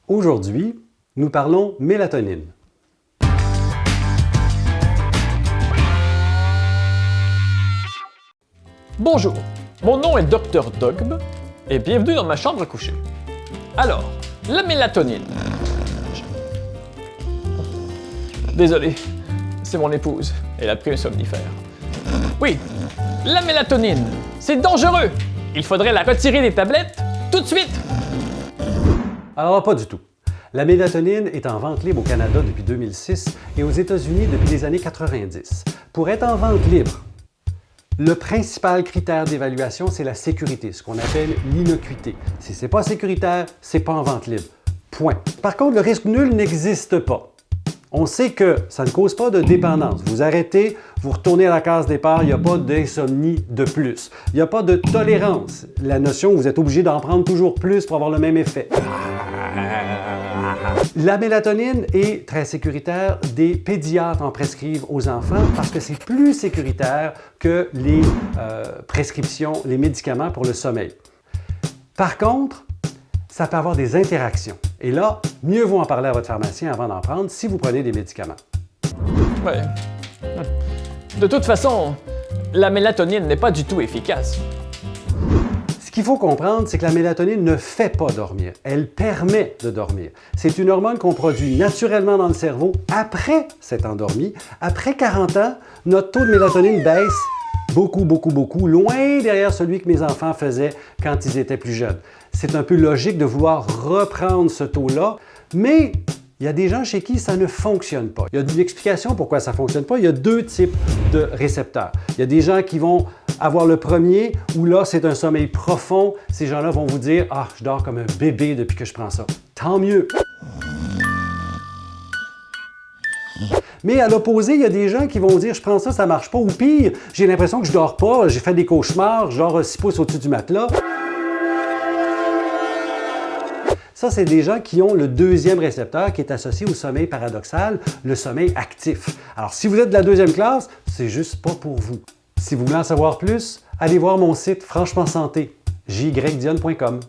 Aujourd'hui, nous parlons mélatonine. Bonjour, mon nom est Dr Dogbe et bienvenue dans ma chambre à coucher. Alors, la mélatonine. Désolé, c'est mon épouse. Elle a pris un somnifère. Oui, la mélatonine, c'est dangereux. Il faudrait la retirer des tablettes tout de suite. Alors, pas du tout. La mélatonine est en vente libre au Canada depuis 2006 et aux États-Unis depuis les années 90. Pour être en vente libre, le principal critère d'évaluation, c'est la sécurité, ce qu'on appelle l'innocuité. Si ce n'est pas sécuritaire, c'est pas en vente libre. Point. Par contre, le risque nul n'existe pas. On sait que ça ne cause pas de dépendance. Vous arrêtez, vous retournez à la case départ, il n'y a pas d'insomnie de plus. Il n'y a pas de tolérance. La notion que vous êtes obligé d'en prendre toujours plus pour avoir le même effet. La mélatonine est très sécuritaire. Des pédiatres en prescrivent aux enfants parce que c'est plus sécuritaire que les prescriptions, les médicaments pour le sommeil. Par contre, ça peut avoir des interactions. Et là, mieux vaut en parler à votre pharmacien avant d'en prendre si vous prenez des médicaments. Ouais. De toute façon, la mélatonine n'est pas du tout efficace. Ce qu'il faut comprendre, c'est que la mélatonine ne fait pas dormir. Elle permet de dormir. C'est une hormone qu'on produit naturellement dans le cerveau après s'être endormi. Après 40 ans, notre taux de mélatonine baisse beaucoup, loin derrière celui que mes enfants faisaient quand ils étaient plus jeunes. C'est un peu logique de vouloir reprendre ce taux-là, mais il y a des gens chez qui ça ne fonctionne pas. Il y a une explication pourquoi ça ne fonctionne pas. Il y a deux types de récepteurs. Il y a des gens qui vont avoir le premier, où là, c'est un sommeil profond. Ces gens-là vont vous dire « Ah, je dors comme un bébé depuis que je prends ça. » Tant mieux! Mais à l'opposé, il y a des gens qui vont dire « Je prends ça, ça ne marche pas. » Ou pire, j'ai l'impression que je ne dors pas, j'ai fait des cauchemars, je dors 6 pouces au-dessus du matelas. Ça, c'est des gens qui ont le deuxième récepteur qui est associé au sommeil paradoxal, le sommeil actif. Alors, si vous êtes de la deuxième classe, c'est juste pas pour vous. Si vous voulez en savoir plus, allez voir mon site Franchement Santé, jydionne.com.